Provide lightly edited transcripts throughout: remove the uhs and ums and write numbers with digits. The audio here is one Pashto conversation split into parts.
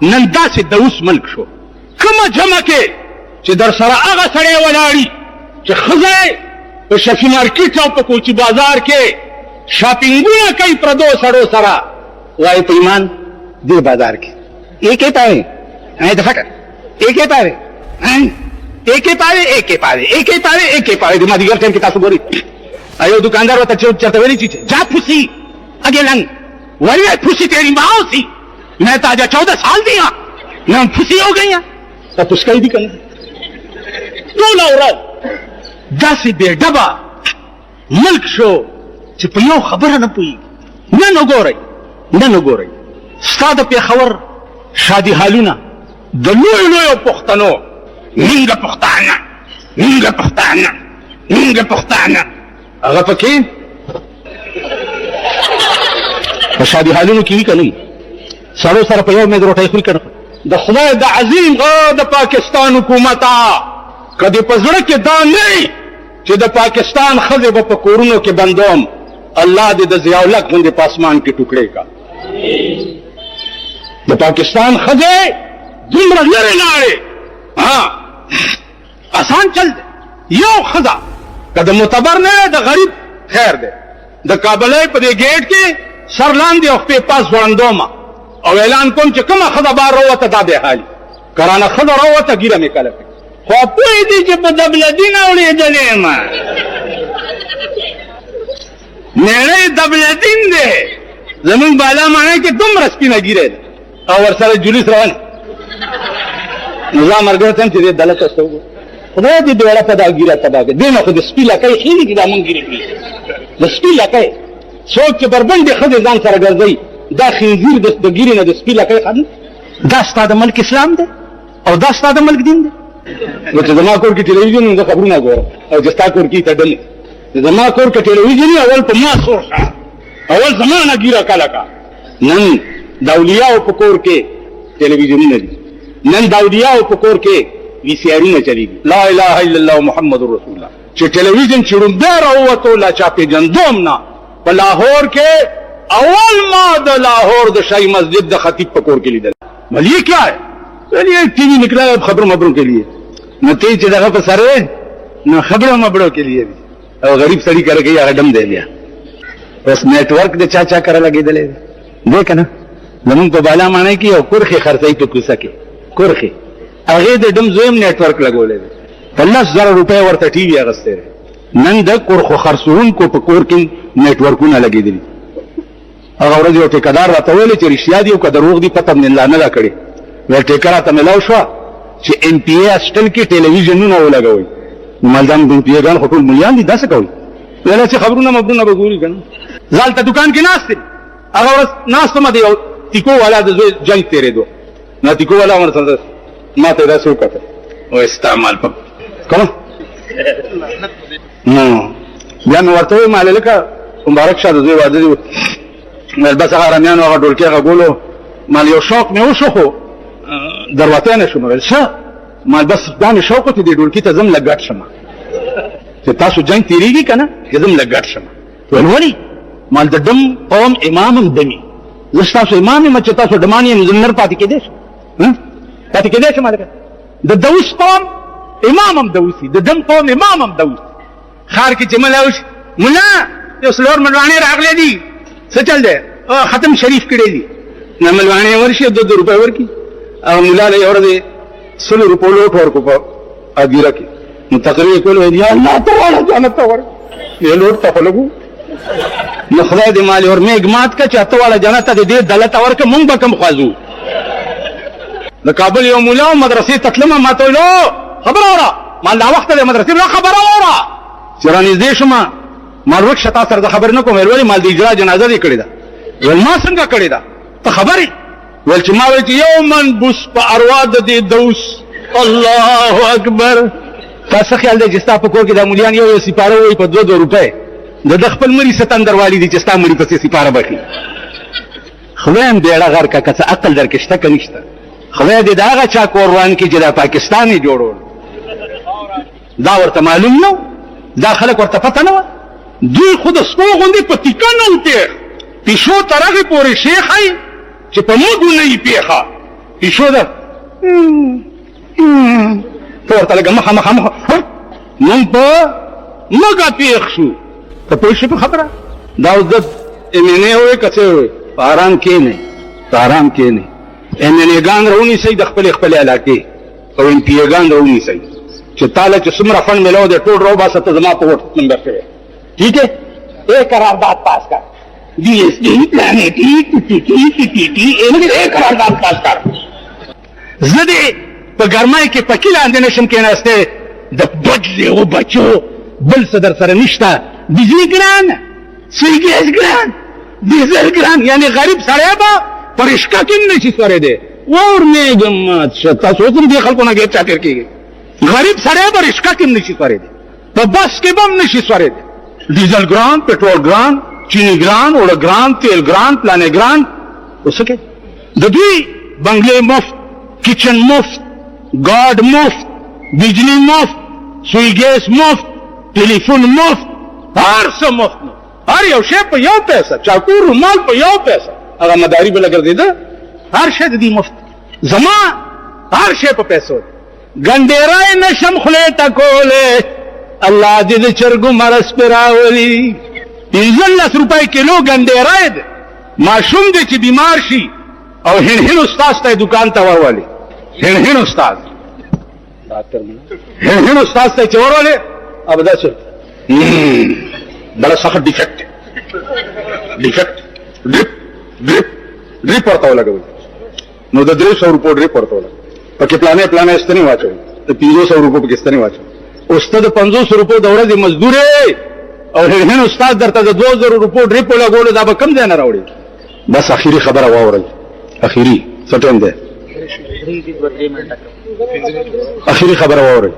نن داسې د اوس ملک شو. کومه جمع کې چې در سره هغه سړی ولاړي چې ښځه په شفي مارکیټ او په کوچي بازار کې شاپینګونه کوي پردو سړو سره، وایي په ایمان دې بازار کې ایک یې پاره د فکر ایک یې پاره ایک یې پاره ایک یې پاره ایک یې پاره ایک یې پاره د مازدیګر ټایم کې تاسو ګورئ یو دکاندار ورته چرته ویلي چې جا پھوسی اگے لنگ ولی پھوسی تیری ماں سی میں تو آج 14 سال دیا میں پھوسی ہو گئی تو پھسکائی بھی کرنا ټول ورځ داسې بې ډبه ملک شو چې په یو خبره نه پوهېږي. نن وګورئ ستا د پېښور شادي حالونه د لویو لویو پښتنو مونږ پښتانه هغه پکې په شادي حالونو کې وي که نه وي؟ سړو سره په یو میز روټۍ خوري که نه؟ د خدای د عظیم د پاکستان حکومته که دې په زړه کې دا نه وي چې د پاکستان ښځې به په کورونو کې بندوم، الله دې د ضیاءالحق غوندې په اسمان کې ټوکړې کا. د پاکستان ښځې دومره لرې لاړې، آسان چل دی. یو ښځه که د معتبر نه د غریب خیر دی، د کابلۍ په دې گیټ کې سر لاندې او خپې پاس ځوړندومه او اعلان کوم چې کومه ښځه بار راووته دا بې حالي کرانه ښځه راووته ګیره مې کله کوي خو پوهېدې چې په دبلدین اورېدلی یم مېړی دبلدین دی زمونږ بالا ماڼۍ کې دومره سپینه ګیره ده او ورسره جلوس روان نو زما ملګرو ته هم چې دې دلته ورته وګورو خدای دې بیړه په دا ګیره تباه کړي. دې نه خو د سپي لکۍ ښې دي چې دا مونږ ګیرې کړي د سپي لکۍ څوک چې بربنډې ښځې ځان سره ګرځوي دا خنزیر د ګیرې نه د سپي لکۍ ښه دا ستا د ملک اسلام دی او دا ستا د ملک دین دی. نو چې زما کور کې ټلویزیون زه خبرونه ګورم او چې ستا کور کې ته ډلې زما کور کې ټلویزیون اول په ما سور شه اول زما نه ګیره کله کا. نن د اولیاو په کور کې ټلویزیونونه دي، نن د اولیاو په کور کې وي سی آرونه چلېږي. لا اله الا الله محمد رسول الله چې ټلویزیون چې ړومبی راووتو لا چا پېژندوم نه په لاهور کې اول ما د لاهور د شاہی مسجد د خطیب په کور کې لیدل. بل یہ کیا ہے؟ یہ ٹی وی نکلا ہے خبروں مبروں کے لیے نہ تیز جگہ پر سر نہ خبروں مبروں کے لیے بھی اور غریب سڑی کر کے یا ڈم دے دیا بس نیٹ ورک دے چاچا کر لگے دلے دیکھ نا زمون په بالا معنی کې او کرخه خرڅې په کوسه کې کرخه هغه د ډم زویم نیٹ ورک لګولې 50,000 روپے ورته ټي وي اغسته نن د کرخه خرڅون کو په کور کې نیٹ ورکونه لګېدل. هغه ورځ یو ټیکدار راته ویل چې رښتیا دي او که دروغ دي پته مې نه دا کړې ول ټیکرا ته ملاو شو چې ام پی ای اسټل کې ټلویزیونونه ولګوي مالدان د ام پی ای ګان خپل مليان دي داسې کوي ویل چې خبرونه مبرونه وګوري کنه ځالته دکان کې ناشته هغه ورځ ناشته مده یو ټیکو والا د جنگ تیرې دو نه ټیکو والا ورته ما ته راسو کته او استعمال په کوم نو بیا مې ورته مال لکه مبارک شه د دوی واده دی بس هغه رمیانو هغه ډولکې هغه ګولو مال یو شوق مې وشو خو دروته نه شوم ویل شه مال بس دا مې شوق ته دې ډولکې ته زم لګټ شم چې تاسو جنگ تیریږي کنه چې زم لګټ شم ولولي مال د دم قوم امامم دمي زه تاسو امام یم چې تاسو دمانی مزنر پاتې کېدې شو پاتې کېدې شو مالک د دوس قوم امامم دوسی د دم قوم امامم دوس خار کې چې ملاوش ملا یو سلور ملوانې راغلي دي څه چل دی ختم شریف کړی دي نه ملوانې ورشي 2 روپے ورکی او مولا له اورده 100 روپے لوټ ورکو په اګیره کې نو تقریر کول وی یا الله تعالی جنت ور یې لوټ ته لګو نو خدای دې مال اور میګ مات کا چاته والا جنت دې دلت ورکه مونږ به کم خوازو د کابل یو مولا مدرسې تکلمه ماته لو خبر اورا مال دا وخت د مدرسې نه خبر اورا چرانی دې شما مال وخت شتا سره خبر نه کوم ویل مال د اجرا جنازه دې کړی دا ول ما څنګه کړی دا ته خبرې ول چې ما وی چې یومن بوس په اروا د دې دوس الله اکبر تاسو خیال دې چې تاسو په کور کې د مليان یو سپاره وي په 2 روپے د خپل مری ستندر والی دي چې تاسو مری په سپاره بخي خدایم دې راغر کا کڅ عقل درکشته کنيشته خدای دې داغه چا کوروان کې چې د پاکستاني جوړول دا ورته معلوم نو دا خلک ورته پته نه دوی خود سپو غوندې په تیکنو ته پیشو ترغه پورې شیخ هي چې په موږ نه یې پیخه پیشو ده ته ورته لږه مخه نن په مګه پیښ شو ته پوه شې په خبره دا اوس د امینې وې که څه وې په ارام کښېنئ امینېګان راونیسئ د خپلې علاقې او امپیګان راونیسئ چې تاله چې څومره فنډ میلاو دی ټول راوباسه ته زما په ووټ نمبر کې ٹھیک ہے ایک قرارداد پاس کر ڈی ایس ٹی قرارداد پاس کر زه دې په ګرمۍ کې پکې لاندې نشم کېناستی د بدلېغو بچو بل څه در سره نشته بجلي ګران سوی ګیس ګران ډیزل ګران یعنې غریب سړی به په رشقه کې هم نشي سورېدی ورمېږم مات شه تاسو اوس هم دې خلکو نه ګیر چاپېر کېږي غریب سړی به رشقه کې هم نشي سورېدی په بس کې به هم نشي سورېدی ډیزل ګران پټرول ګران چینی ګران اوړه ګران تیل ګران پلانې ګران اوس څه د دوی بنګلې مفت کچن مفت ګاډ مفت بجلی مفت سوی ګیس مفت ټلیفون مفت هر څه مفت نو هر یو شی په یو پیسه چاکور رومال په یو پیسه هغه مداري به لګرځېده هر شی د دې مفت زما هر شی په پیسو ګنډېری نشم خولې ټکولی الله دې د چرګو مرض پې راولي 15 روپۍ کیلو ګنډېری دی ماشوم دی چې بیمار شي او هین استاذ ته دکان ته ورولي هین استاذ هین استاذ ته چې ورولي अब दस बड़ा सख्त डिफेक्ट ड्रिप पड़ता लगा नो द 300 रुपये ड्रिप पड़ता लगा पक्के प्लाने इस्तनी वाचो तो 500 रुपये पे किस्तनी वाचो उस्ताद 500 रुपये दौरा दी मजदूर है और हिन उस्ताद दरता 2000 रुपये ड्रिप वाला गोले दाबा कम देना रावड़ी बस आखिरी खबर हुआ और आखिरी सटन दे आखिरी खबर हुआ और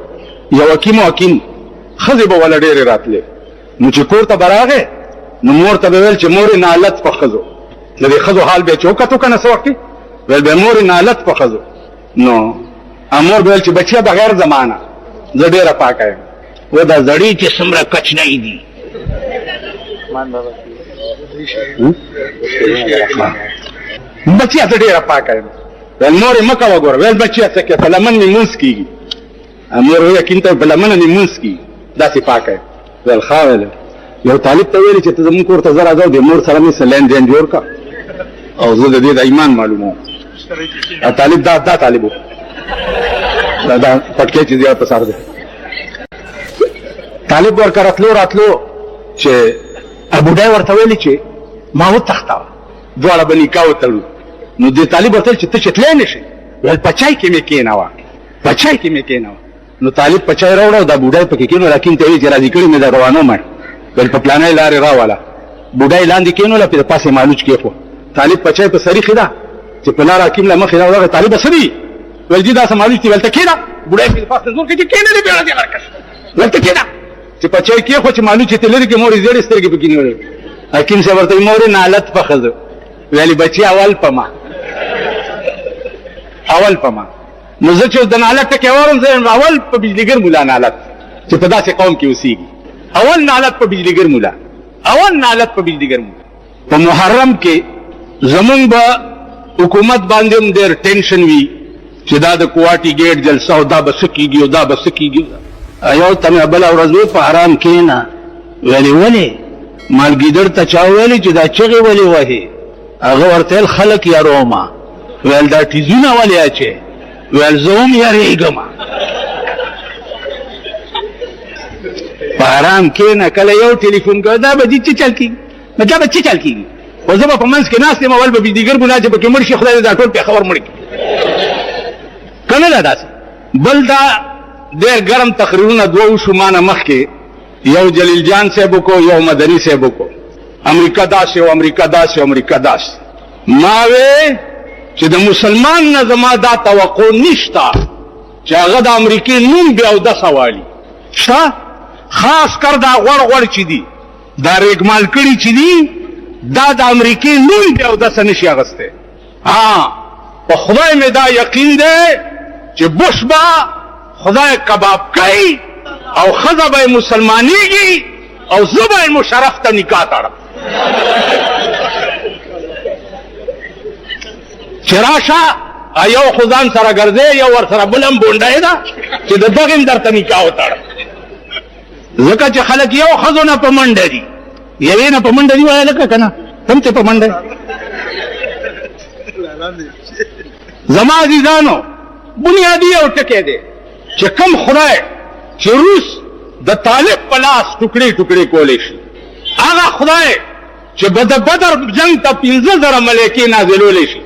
या वकीम خزی به ولا ډېرې راتلې نو چې کور ته به راغې نو مور ته به ویل چې مورې نالت په ښځو د دې ښځو حال به یې چې وکتو که نه څه وخت کې ویل به مورې نالت په ښځو نو مور به ویل چې بچیه بغیر زمانه زه ډېره پاکه یم و دا زړې چې څومره کچنۍ دي بچیه زه ډېره پاکه یم ویل مورې مه کوه ګوره ویل بچیه څه کې په لمن مې مونځ کېږي مور وی یقین ته په لمنه مې مونځ کېږي داسې پاکه یم ویل ښه ویل یو طالب ته ویلې چې ته زمونږ کور ته زه راځه د مور سره مې څه لین دین جوړ کړه او زه د دې د ایمان معلوموم طالب دا طالب و دا پټکی چې زیات په سر دی طالب ورکه راتلو چې بوډۍ ورته ویلې چې ما وتښتوه دواړه به نکاح وتړو نو دې طالب ورته ویل چې ته چې تلی نه شې ویل پچای کې مې کېنوه نو طالب پچای راوړه دا بوډۍ پکې کېنو لکن ته ویل چې راضي کړي مې دا روانوم ویل په پلانۍ لارې راوله بوډۍ لاندې کېنوله پې د پاسې مالوچ کېښوه طالب پچای په سریخې ده چې په لار حکیم له مخې راوړغه طالبه څه دي ویل جي داسې مالوچ دي ویل ته کېنه بوډۍ پې د پاس زور کوي چې کېنه دې بېړه دې ورکش ویل ته کېنه چې پچای کېښوه چې مالوچ یې ته لرې کې مور یې زیړې سترګې پکې نیولې حکیم صاحب ورته وایي مورې نالت په ښځو ویلې بچي اول په ما نو زه چې د نالت ټکې واورم زه اول په بجلیګر مولا نالت چې په داسې قوم کې اوسېږي اول نالت په بجلیګر مولا په محرم کې زمونږ به حکومت باندې هم ډېر ټینشن وي چې دا د کوواټي ګیټ جلسه او دا به څه کېږي او دا به څه کېږي یو ته مې بله ورځ وی په حرام کښېنه ویلې ولې مالګیدړ ته چا ویلې چې دا چغې ولې وهې هغه ورته ویل خلک یارومه ویل دا ټیزونه ولې اچې ویل زه هم یارېږم په حرام کښېنه کله یو ټلیفون کوه دا به دې څه چل کېږي دا به څه چل کېږي خو زه به په منځ کې ناست یم اول به بجلیګر ګناه چې پکې مړ شي خدای دې دا ټول پېښور مړ کړي که نه ده داسې بل دا ډېر ګرم تقریرونه دوه وشو ما نه مخکې یو جلیل جان صاحب وکړو یو مدني صاحب وکړو امریکا داسې او امریکا داسې ما وې چې د مسلمان نه زما دا توقع نشته چې هغه د امریکې نوم بیا اودسه والي شته خاص کر دا غوړ چې دي دا ریګمال کړي چې دي دا د امریکې نوم بیا اودسه نشي اخیستی په خدای مې دا یقین دی چې بش به خدای کباب کوي او ښځه به یې مسلمانېږي او زه به یې مشرف ته نکاح تړم چې راشه یو خدان سره ګرځي یو ور سره بلم بونډای دا چې د دغه درته نکاح وتاړه ځکه چې خلک یو ښځو نه په منډه دي یوې نه په منډه دي وایه لکه که نه هم چې په منډه زما عزیزانو بنیادي یو ټکی دی چې کم خدای چې روس د طالب په لاس ټوکړې ټوکړې کولی شي هغه خدای چې د بدر جنگ ته 15,000 ملایکې نازلولی شي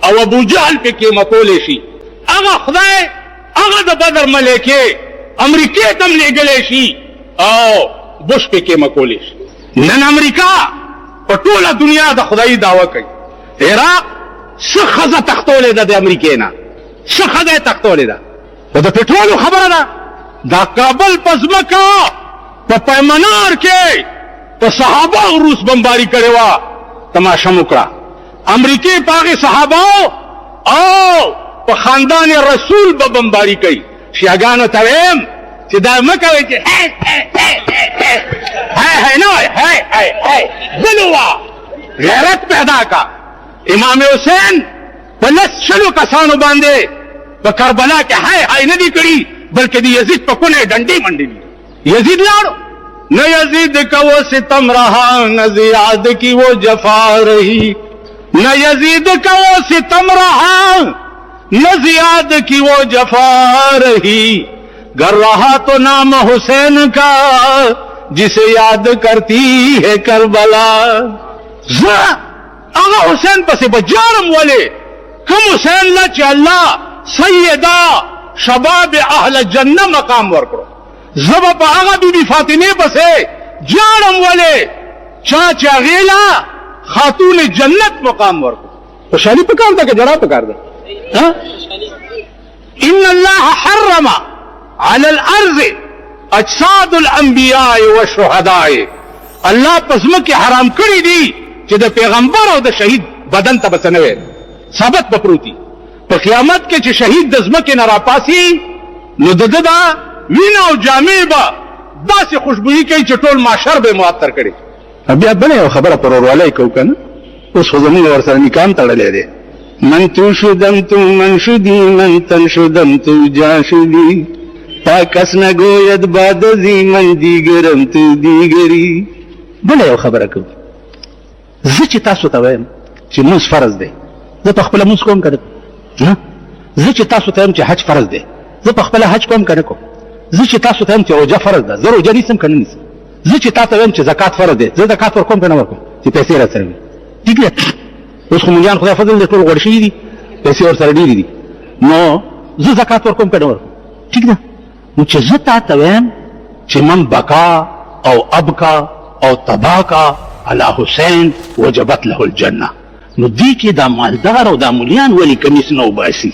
او ابو جهل پې قیمتولی شي هغه خدای هغه د بدر ملایکې امریکې ته هم لېږلی شي او بش پې قیمه کولی شي نن امریکا په ټوله دنیا د خدایي دعوه کوي عراق څه ښځه تښتولی ده د امریکې نه څه ښځه یې تښتولی ده خو د پټرولو خبره ده دا کابل په ځمکه په پیمنار کې په صحابه روس بمباري کړې وه تماشه مو کړه امریکې په هغې صحابه او په خاندان رسول به بمباري کوي شیعګانو ته ویم چې دا مه کوئ چې نه وایي بلوه غیرت پیدا کا امام حسین په 10 کسانو باندې په کربلا کې هاي نه دي کړي بلکې د یزید په کونه ډنډې منډې دي یزید لاړو نہ یزید کا وہ ستم رہا نہ زیاد کی وہ جفا رہی نہ یزید کا وہ ستم رہا نہ زیاد کی وہ جفا رہی گر رہا تو نام حسین کا جسے یاد کرتی ہے کربلا آغا حسین پسے بجارم والے کم حسین لا چا اللہ سیدہ شباب اہل جنہ مقام ورکڑو زبا پا آغا بی بی فاطمه پسے جارم والے چاچا غیلا خاتون جنت مقام ورکڑو خوشحالی پکار دا کہ جڑا پکار دا ان اللہ حرم على الارض اجساد الانبیاء والشهداء اللہ پسمک حرام کری دی چې د پیغمبر او د شهید بدن ته بسنوي ثابت بپروتی په قیامت کې چې شهید د ځمکې نه راپاسي نو د دا وینا او جامې به داسې خوشبویي کوي چې ټول معاشر به معطر کړي بیا بله یو خبره پر وروالی کوو که نه اوس خو زمونږ ورسره نکام تړلی دی من تو شدم تو من شدی من تن شدم تو جا شدی تا کس نگوید بعد ازی من دیگرم تو دیگری بله یو خبره کوو زه چې تاسو ته وایم چې مونځ فرض دی زه په خپله مونځ کوم که نه کوم زه چې تاسو ته وایم چې حج فرض دی زه په خپله حج کوم که نه کوم زه چې تاسو ته وایم چې روژه فرض ده زه روژه نیسم که نه نیسم زه چې تا ته وایم چې زکات فرض دی زه زکات ورکوم که نه ورکوم چې پیسې را سره وي ټیک دی اوس خو مونږیان خدای فضل دی ټول غوړ شوي دي پیسې ورسره ډېرې دي نو زه زکات ورکوم که نه ورکوم ټیک ده نو چې زه تا ته وایم چې من بقا او ابقا او تباکا علی حسین وجبت له الجنه نو دی کې دا مالدار او دا مولیان ولی کمیس نه وباسي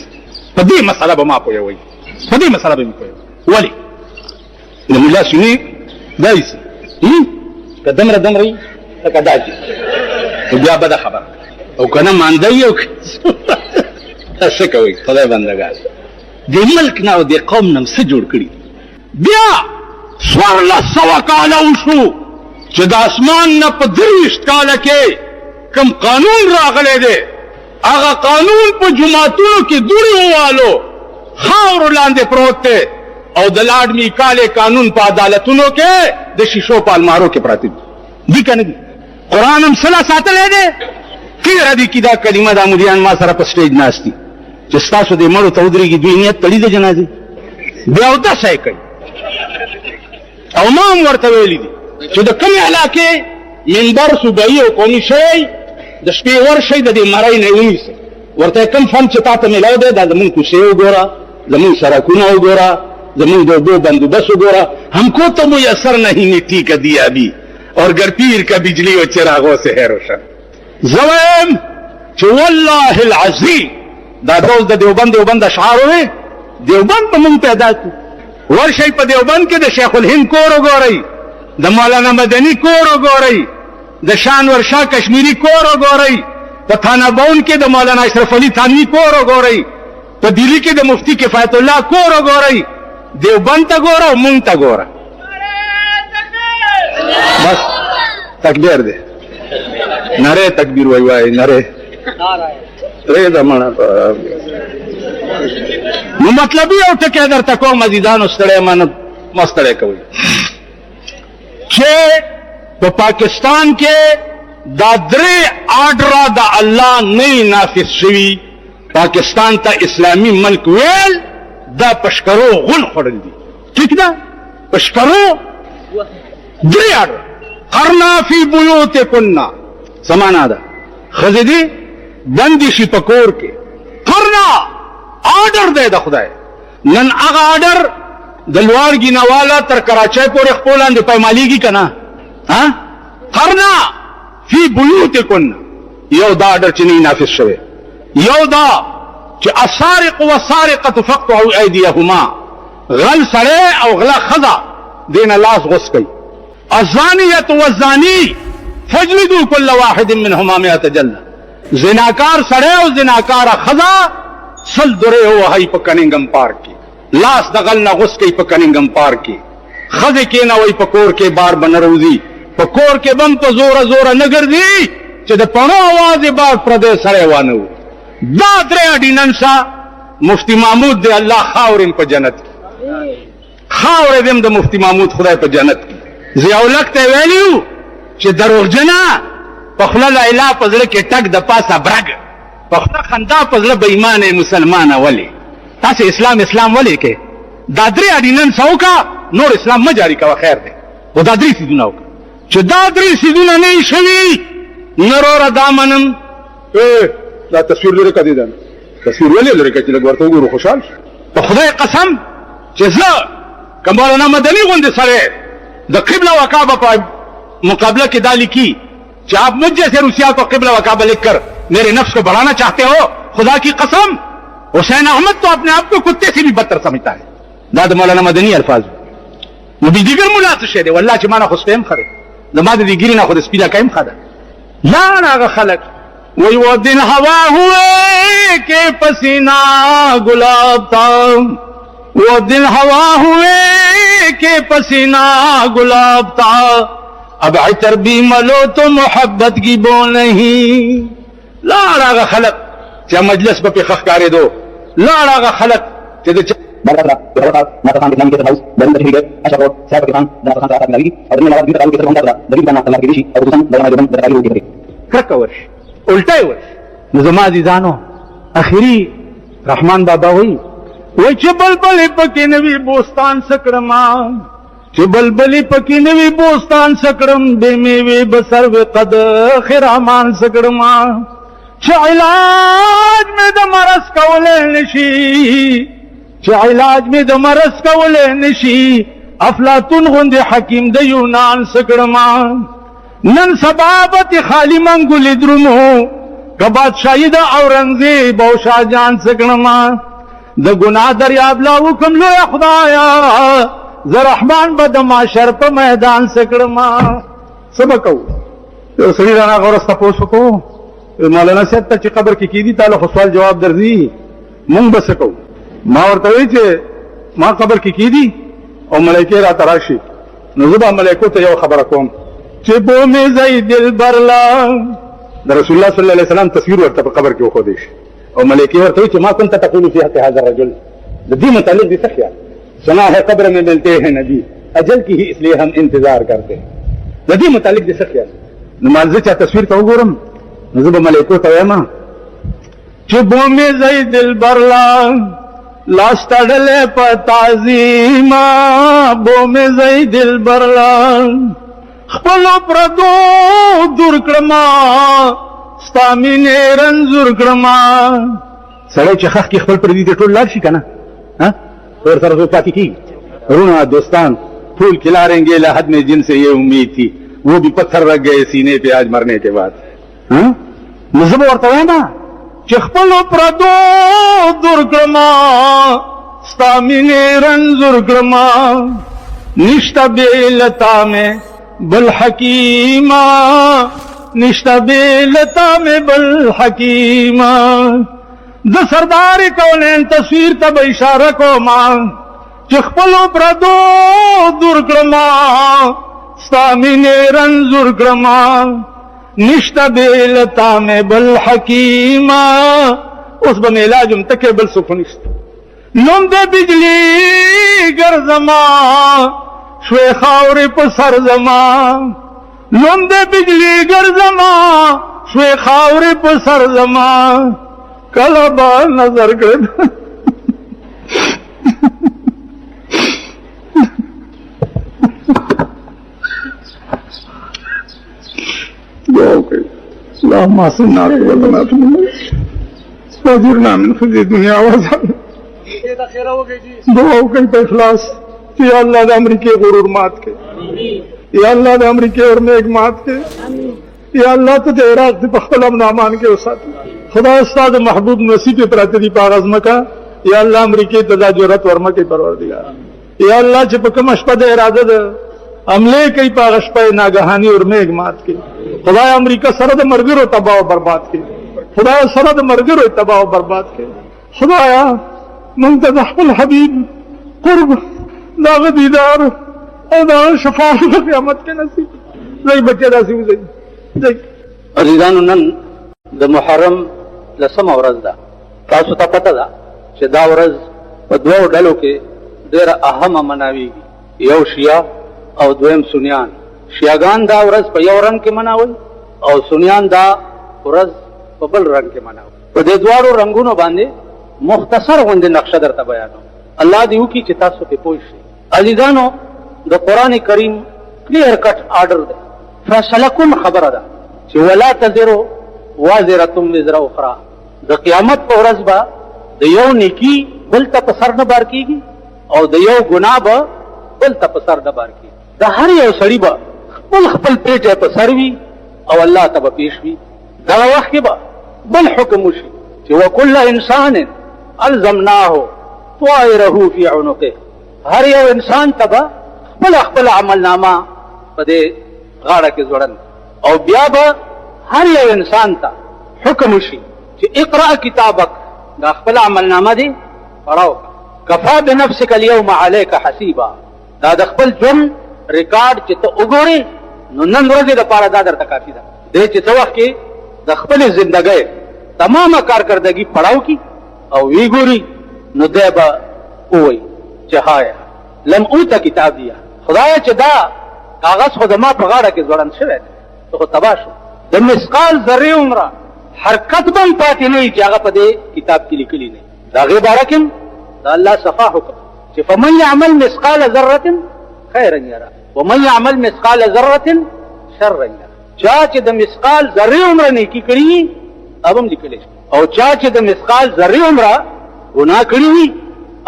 په دې مسله به ما پوهوئ په دې مسله به مې پوهوئ ولې د ملا سني دایسي که دمره دمره لکه داسې نو بیا بده خبره او که نه ماندی او څه کوئ خدای بندګان د ملک نه او د قوم نه څه جوړ کړي بیا 1400 کاله وشو چې د اسمان نه په 23 کاله کې کم قانون راغلی دی هغه قانون په جماعتونو کې دوړې ووالو خاورو لاندې پروت دی او د لاډ میکالې قانون په عدالتونو کې د شیشو په المارو کې پراته دي که نه دي قرآن هم صلاح ساتلی دی تېره دي کې دا کلمه دا مریان ما سره په سټیج ناست دي چې ستاسو د مړو ته ودرېږي دوی نیت تړي د جنازې بیا اودسه یې کوي او ما هم ورته ویلي دي چې د کومې علاقې منبر صوبایي او قومي شی د شپې ورشئ د دې مرۍ نه یې ونیسئ ورته کم فن چې تا ته میلاو دی دا زمونږ کوڅې وګوره زمونږ سړکونه وګوره زمونږ د اوبو بندوبست وګوره हमको तो मुयसर नहीं मिट्टी का दिया भी और गर पीर का बिजली और चिरागों से है रोशन زویم چې والله العظیم دا ډول د دیوبند اشعار وې دیوبند په مونږ پیدا کړو ورشئ په دیوبند کې د شیخ الهند کور وګورئ د مولانا مدني کور وګورئ د شانور شاه کشمیری کور وګورئ په تھانابون کې د مولانا اشرف علي تھانوي کور وګورئ په دلی کې د مفتی کفایت الله کور وګورئ دیوبند ته ګوره او مونږ ته ګوره بس تکبیر دی نره تکبیر وای نره ره زمانہ نو مطلبي یو ټکی درته کوم عزیزانو، ستړی مه ستړی کوئ چې په پاکستان کې دا درې آرډره د الله نه نافذ شوي. پاکستان ته اسلامي ملک ویل دا پشکرو غل خوړل دي. ټیک ده، پشکرو درې آرډر. قرنا فی بیوتکن سمانا ده ښځې دي بندي شي په کور کې. قرنا آرډر دی د خدای. نن هغه آرډر د لوړ ګینواله تر کراچۍ پورې خپل لاندې پایمالېږي که نه؟ قرنا فی بیوتکن یو دا آرډر چې نه نافذ شوی. یو دا چې السارق والسارقة فاقطعوا ایدیهما، غل سړی او غله ښځه دینه لاس غوڅ کوي. الزانیة والزانی فاجلدوا كل واحد منهما 100 جلده. زناکار سړی او زناکاره ښځه 100 درې ووهئ په کننګم پارک کې. لاس د غل نه غوڅ کوي په کننګم پارک کې. ښځې کېنوئ په کور کې بار به نه روځي. په کور کې بم په زوره زوره نه ګرځي چې د پڼو اواز یې بار پردی سړی وانه وي. دا درې اډیننسه مفتی محمود دی الله خاورې په جنت کې، خاورې دې د مفتی محمود خدای په جنت کې. ضیاءالحق ته ویلي چې دروغجنه په خوله لا اله په زړه کې ټک د پاسه برګ، په خوله خندا په زړه بېایمانه مسلمانه. ولې تاسې اسلام ولې کې دا درې اډیننسه وکړه، نور اسلام مه جاري کوه. خیر دی خو دا درې څیزونه وکړه. چې دا درې څیزونه نه وي شوي نه وروره دا منم. دا تصویر لرې که دی ده تصویر ولې لرې که چې لږ ورته وګورو خوشحال شو. په خدای قسم چې زه که مولانا مدني غوندې سړی د قبله و کعبه په مقابله کې دا لیکي کہ آپ مجھ جیسے روسیا کو قبلہ و کعبہ لکھ کر میرے نفس کو بڑھانا چاہتے ہو، خدا کی قسم حسین احمد تو اپنے آپ کو کتے سے بھی بدتر سمجھتا ہے. داد مولانا مدنی الفاظ نبی دیگر ملا څه شه دی والله چې مانه خو سپیم خره زما د دې ګیري نه خو د سپیلا کایم خده لا هغه خلق وی وہ دن ہوا ہوئے کہ پسینہ گلاب تھا، وہ دن ہوا ہوئے کہ پسینہ گلاب تھا، اب عطر بھی ملو تو محبت کی بو نہیں. لاړه خلق چې مجلس په خخ کارې دو، لاړه خلق چې د بارہ ناتان کے نام کے ہاؤس درن تحریک اشرف اور صاحب خان دا خان صاحب لگی اور نے مواد بھی تعلق کے سره دا دلیل بنا الله کې شي او څنګه دا ما د تعلق کې کرکه ورش الټای ورش. نو زما عزیزانو اخیری رحمان بابا وی چې بلبل پکې نوی بوستان سکړما، چې بلبل پکې نوی بوستان سکړم بے میوه بسر و قد خرامان سکړما، چې علاج مې د مرض کولې نشي، چې علاج مې د مرض کولې نشي، افلاطون غوندې حکیم د یونان سکړما، نن سبابت خالی منګولې درمو که بادشاہی د اورنګزیب او شاهجان سکړما، د ګناه دریاب لا حکم لوی خدایا زه رحمان به د معاشر په میدان سکړما. سبقو یو سړي راغی غوړه تپوس وکړو مولانا صاحب ته چې قبر کې کیدی تعالی خو سوال جواب درځي مونږ به څه کوو. ما ورته وی چې ما قبر کې کیدی او ملایکې را تراشي نو زه به ملایکو ته یو خبره کوم چې بو مې زئی دل برلا د رسول الله صلی الله علیه وسلم تصویر ورته په قبر کې وښودی شي او ملایکې ورته وی چې ما كنت تقول في حق هذا الرجل، د دې متعلق دي څه خیال سنا ہے قبر میں ملتے ہیں نبی اجل کی ہی اس لیے ہم انتظار کرتے ہیں، د دې متعلق دي څه خیال. نو ما زه چې تصویر ته وګورم نو زه به ملایکو ته وایم چې بو مې زئی دل برلا لاس تړلې په تعظیما، بو مې زئی دل برلا خپل پردو دور کړما ستا مینې رنځور کړما. سړی چې خخ کې خپل پردي دې ټول لاړ شي که نه اور سره څوک پاتې کېږي. رونا دوستان پھول کھلاریں گے لحد میں جن سے یہ امید تھی وہ بھی پتھر رکھ گئے سینے پہ آج مرنے کے بعد. نو زه به ورته وایم چې خپلو پردو دور کړما ستا مینې رنځور کړما، نشته بېلتا مې بل حکیما، نشته بېلتا مې بل حکیما. د سردار کونین تصویر ته به اشاره کوما چې خپلو پردو دور کړما ستا مینې رنځور کړما، نشته بېلتا مې بل حکیما. اوس به مې علاج هم تکې بل څوک نشته نوم د بجلی ګرځما شوې خاورې په سر زما نوم د بجلی ګرځما شوې خاورې په سر زما کله به نظر کړم اللهم صل على سيدنا محمد واجرنا من خزي الدنيا وعذاب دعا وکړئ په اخلاص چې یا الله د امریکې غرور مات کړي یا الله د امریکې اور میګ مات کړي یا الله ته د عراق د خپل امن امان کې وساتي خدای استاد محبوب نصیب پراته دي په غزمکا یا الله امریکې ته د جرأت ورمکه پروردګار یا الله چې په کوم شپه د اراده ده عمله کوي په غشپه ناګهاني اور میګ مات کړي خدای امریکا سره د مرګرو تباہ او برباد کړي خدای سره د مرګرو تباہ او برباد کړي خدایا مونږ ته د خپل حبیب قرب داغه دیدار او داغه شفاعت په قیامت کې نصیب زي بچه داسې وځي عزیزانو نن د محرم لسمه ورځ ده تاسو ته پته ده چې دا ورځ په دوو ډلو کې ډېره اهمه مناویږي یو شیعه او دویم سنیان شیعاګان دا ورځ په یو رنګ کې مناول او سنیان دا ورځ په بل رنګ کې مناول په دې دواړو رنګونو باندې مختصر غوندې نقشه درته بیانوم الله دې وکړي چې تاسو پې پوه شئ عزیزانو د قرآن کریم کلیر کټ آرډر دی فیصله کوم خبره ده چې ولا تزرو وازره وزر اخرى د قیامت په ورځ به د یو نیکي بل ته په سر نه بار کېږي او د یو ګناه به بل ته په سر نه بار کېږي د هر یو سړي به خپل پیټه په سر وي او الله ته به پیش وي دغه وخت کې به بل حکم وشي چې وکل انسان الزمناه طائره فی عنقه هر یو انسان ته به خپل عمل نامه په دې غاړه کې ځوړند او بیا به هر یو انسان ته حکم وشي چې اقرأ کتابک دا خپل عمل نامه دی پڑھاو کفا بنفسک اليوم علیک حسیبا دا د خپل ژوند ریکارډ چې ته وګورې نو نن ورځې دپاره دا درته کافي ده دی چې څه وخت کې د خپلې زندګۍ تمامه کارکردګي پړاو کی او وی ګوري نو دی به ووایي چې هایا لم اوته کتابیه خدایه چې دا کاغذ خو زما په غاړه کې ځوړند شوی دی ته خو تباه شو د مثقال ذرې عمره حرکت به هم پاتې نه وي چې هغه په دې کتاب کې لیکلي نه د هغې باره کې د الله صفا حکم چې فمن یعمل مثقال ذرة خیرا یره ومن یعمل مثقال ذرة شرا یره چا چې د مثقال ذرې عمره نیکي کړي وي اب هم لیکلی شي او چا چې د مثقال ذرې عمره ګناه کړي وي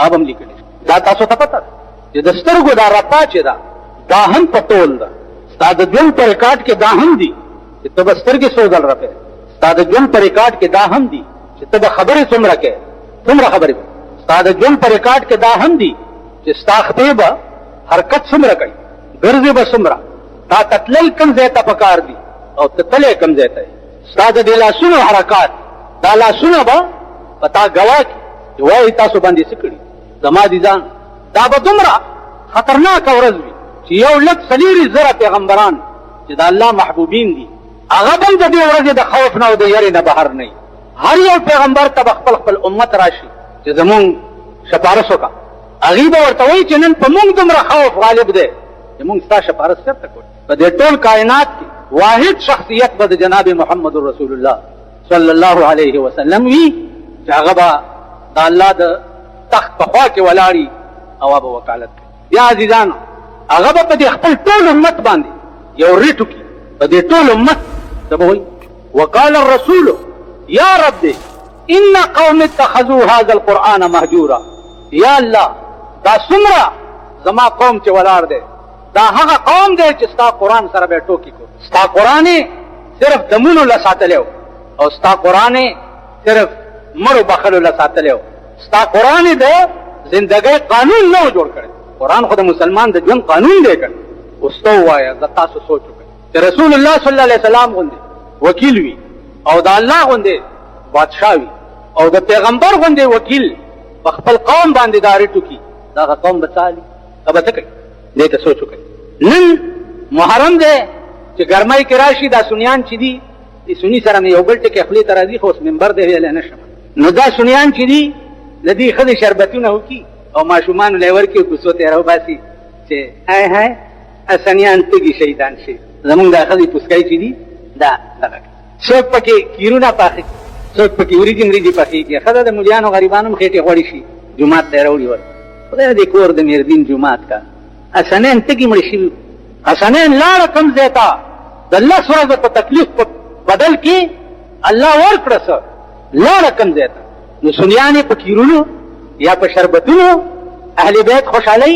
اب هم لیکلی شي دا تاسو ته پته ده چې د سترګو دا رپا چې ده دا هم په ټول ده ستا د ژوند په ریکارډ کې دا هم دي چې ته به سترګې څو ځل رپې ستا د ژوند په ریکارډ کې دا هم دي چې ته به خبرې څومره کوې څومره خبرې ستا د ژوند په ریکارډ کې دا هم دي چې ستا خپې به حرکت څومره کوي ګرځې به څومره تا ته تلل کوم ځای ته پکار دي او ته تلې کوم ځای ته ستا د دې لاسونو حرکات دا لاسونه به په تا ګواه کړي چې وایي تاسو باندې څه کړي زما دي ځان دا به دومره خطرناکه ورځ وي چې یو لک څلېرې زره پیغمبران چې د الله محبوبین دي هغه به د دې ورځې د خوف نه او د یرې نه بهر نه هر یو پیغمبر ته به خپل امت راشي چې زمونږ شپارس وکړه هغې به ورته وایي چې نن په مونږ دومره خوف غالب دی چې مونږ ستا شپارس چېرته کوو په دې ټول کائنات کې واحد شخصیت به د جناب محمد رسول الله صلی الله علیه وسلم وي چې هغه به د الله د تخت په خوا کې ولاړي او به وکالت کوي بیا عزیزانو هغه به په دې خپل ټول امت باندې یو ریټ وکړي په دې ټول امت ته به وایي وقال الرسول یا رب ان قوم اتخذوا هذا القرآن مهجورا یا الله دا څومره زما قوم چې ولاړ دی دا هغه قوم دی چې ستا قرآن سره به ټوکې کو ستا قرآن صرف دمونو له ساتلی او ستا قرآن صرف مړو بخلو له ساتلی ستا قرآن د زندګۍ قانون نه و جوړ کړی قرآن خو د مسلمان د ژوند قانون دی کړی اوس ته ووایه زه تاسو سوچ وکړئ چې رسول الله صلی الله علیه وسلم غوندې وکیل وي او د الله غوندې بادشاه وي او د پیغمبر غوندې وکیل په خپل قوم باندې دا ریټ وکړي دا هغه قوم به څه به څه کوي دې ته سوچ وکړئ نن محرم دی چې ګرمۍ کې راشي دا سنیان چې دي د سني سره مې یو بل ټکي خولې ته راځي خو اوس منبر دی ویلی نه شم نو دا سنیان چې دي د دې ښځې شربتونه وکړي او ماشومانو له یې ورکړي او کوڅو ته یې راوباسي چې هی هی اسنیان تږي شهیدان شي. زمونږ دا ښځې پوسکی چې دي دا دغه څوک پکې کیرونه پاخي، څوک پکې وریجې مریجې پخېږي. ښه ده د ملیانو غریبانو هم خېټې غوړې شي، جومات ته یې راوړي ور. خدای دې کور د میردین جومات کا. حسنین تږي مړه شوي، حسنین لاړه کوم ځای ته د 10 ورځو په تکلیف په بدل کې الله ورکړه څه لاړه کوم ځای ته. نو سنیانې په کیرونو یا په شربتونو اهل بیت خوشحالۍ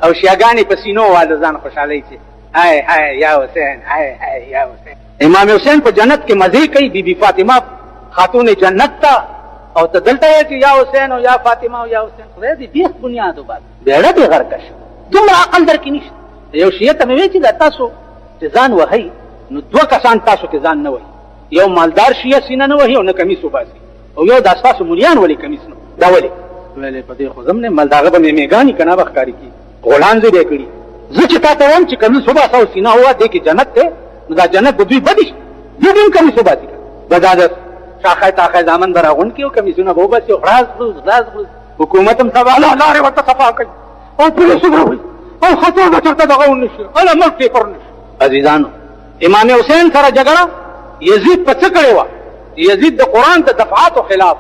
او شیعګانې په سینو واده ځان خوشحالۍ چې هی هی یا حسین هی هی یا حسین. امام حسین په جنت کې مزې کوي، بی بی فاطمه خاتون جنت ته، او ته دلته یې چې یا حسین او یا فاطمه او یا حسین. خدای دې بیخ بنیادو باندې بیړه دې غرقه شي، دومره عقل در کې نشته. یو شیعه ته مې وایي چې دا تاسو چې ځان وهئ نو 2 کسان تاسو کې ځان نه وهي، یو مالدار شیعه سینه نه وهي او نه کمیس وباسي، او یو دا ستاسو مریان ولې کمیس نه دا ولې ویلې په دې خو زم نه مال داغه به مې میګانې که نه به ښکاري کړي غولان زه به یې کړي. زه چې تا ته وایم چې کمیس وباسه او سینه ووه دې کې جنت دی، نو دا جنت د دوی بدي شي، دوی به هم کمیس وباسي به دا د شاخی تاخی زامن به راغونډ کړي او کمیسونه به وباسي او خلاص خلوص خلاص خلوص. حکومت هم سبا لارې ورته صفا کوي او پولیسو به وایي او خطر به چېرته دغه ونه شي هله ملک ټیپر نه شي. عزیزانو امام حسین سره جګړه یزید په څه کړې وه؟ یزید د قرآن د دفعاتو خلاف،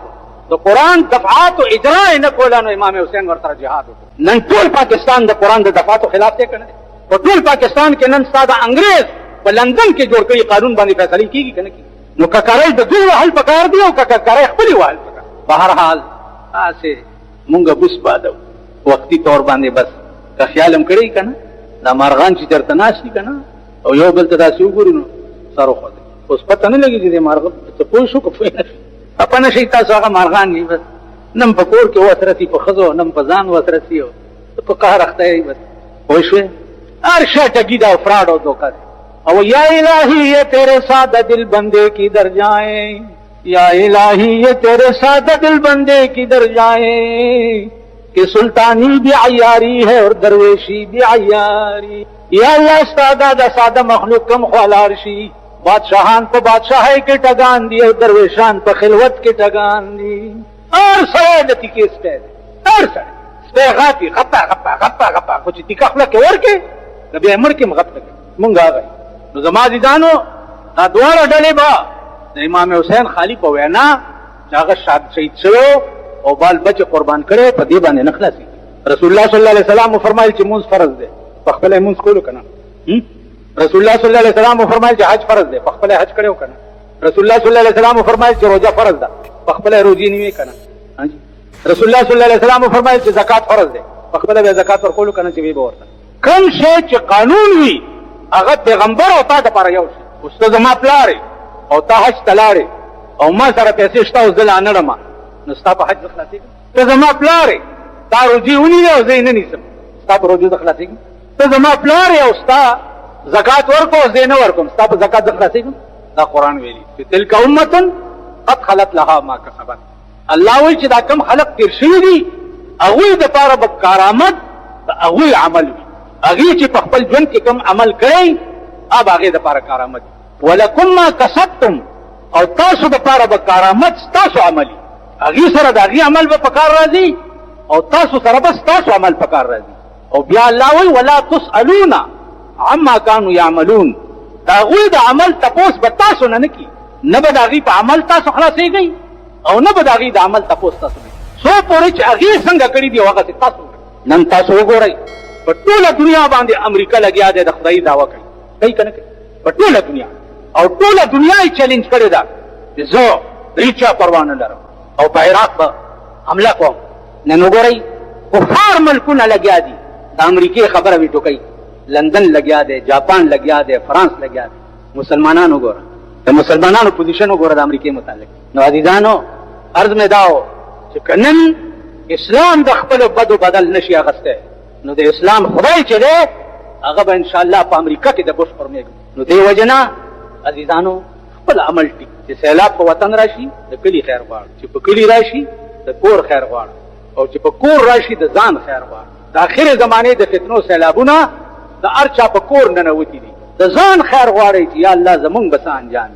د قرآن دفعاتو اجرا یې نه کوله، نو امام حسین ورسره جهاد وکړو. نن ټول پاکستان د قرآن د دفعاتو خلاف دی که نه دی؟ په ټول پاکستان کې نن ستا د انګریز په لندن کې جوړ کړي قانون باندې فیصلې کېږي که نه کېږي؟ نو ککرۍ د دوی وهل پکار دي او که ککرۍ خپلې وهل پکار. په هر حال هسې مونږ بوس بادو وقتي طور باندې بس که خیال هم کړی که نه دا مارغان چې چېرته ناست دي که نه او یو بل ته داسې وګوري نو سر وخوځوي. اوس پته نه لګي چې دې مارغه څه پوه شو که پوه نه شو، خفه نه شئ تاسو هغه مارغان دي بس نم په کور کې وس رسي په ښځو نم په ځان وس رسي او په قهر اخته یې بس پوه شوې. هر شی ټګي ده او فراډ او دھوکه ده. او یا الہی یہ تیرے سادہ دل بندے کی در جائیں، یا الہی یہ تیرے سادہ دل بندے کی در جائیں کہ سلطانی بھی عیاری ہے اور درویشی بھی عیاری. یا اللہ استادا دا سادہ مخلوق کم خوالارشی، بادشاہان پہ بادشاہی کے ٹگان دی اور درویشان پہ خلوت کے ٹگان دی. اور سڑے نتی کے سپے اور سڑے سپے غاپی غپا غپا غپا غپا کچھ تکا خلا کے ور کے نبی امر کے مغب تک منگا گئی. نو زما عزیزانو دا دواړه ډلې به د امام حسین خالی په وینا چې هغه شهید شوی او بال بچ قربان کړي په دې باندې نه خلاصي. رسول الله صلی الله علیه وسلم فرمایل چې مونږ فرض دی په خپل مونږ کولو کنه. رسول الله صلی الله علیه وسلم فرمایل چې حج فرض دی په خپل حج کړو کنه. رسول الله صلی الله علیه وسلم فرمایل چې روزه فرض ده په خپل روزي نیوي کنه. رسول الله صلی الله علیه وسلم فرمایل چې زکات فرض دی په خپل به زکات ورکولو کنه چې وی به ورته کوم شی چې قانون وي هغه پیغمبر او تا دپاره یو شي. اوس ته زما پلار او تا حج ته لاړې او ما سره پیسې شته او زه لا نه ړمه نو ستا په حج زه خلاصېږم. ته زما پلار تا روجي ونیوې او زه یې نه نیسم ستا په روجو زه خلاصېږم. ته زما پلار او ستا زکات ورکو او زه یې نه ورکوم ستا په زکات زه خلاصېږم. دا قرآن ویلي چې تلک امة قد خلت لها ما کسبت. الله وایي چې دا کم خلق تېر شوي دي هغوی دپاره به کارآمد د هغوی عمل وي. هغې چې په خپل ژوند کې کم عمل کړی اب هغې دپاره کارآمد وي. ولکم ما کسبتم او تاسو دپاره به کارآمد ستاسو عملي. هغې سره د هغې عمل به په کار راځي او تاسو سره به ستاسو عمل په کار راځي. او بیا الله وایي ولا تسألون عما كانوا يعملون. د هغوی د عمل تپوس به تاسو نه کي، نه به د هغې په عمل تاسو خلاصېږئ او نه به د هغې د عمل تپوس تاسو نه څو پورې چې هغې څنګه کړي دي هغسې تاسو نن تاسو وګورئ په ټوله دنیا باندې امریکا لګیا دی د خدایي دعوه کوي کوي که نه کوي په ټوله دنیا او ټوله دنیا یې چیلنج کړې ده چې زه د هېچا پروا نه لرم او په عراق به حمله کوم. نن وګورئ کفار ملکونه لګیا دي د امریکې خبره وي ټوکئ لندن لګیا دی جاپان لګیا دی فرانس لګیا دی. مسلمانان وګوره د مسلمانانو پوزیشن وګوره د امریکې متعلق. نو عزیزانو عرض مې دا و چې که نن اسلام د خپلو بدو بدل نشي اخیستی نو د اسلام خدای چې دی هغه به انشاءالله په امریکا کې د بش پر میږ. نو دې وجه نه عزیزانو خپل عمل ټیک چې سیلاب په وطن راشي د کلي خیر غواړو، چې په کلي راشي د کور خیر غواړو، او چې په کور راشي د ځان خیر غواړو. د آخرې زمانې د فتنو سیلابونه د هر چا په کور ننوتي دي. د ځان خیر غواړئ چې یا الله زمونږ به څه انجام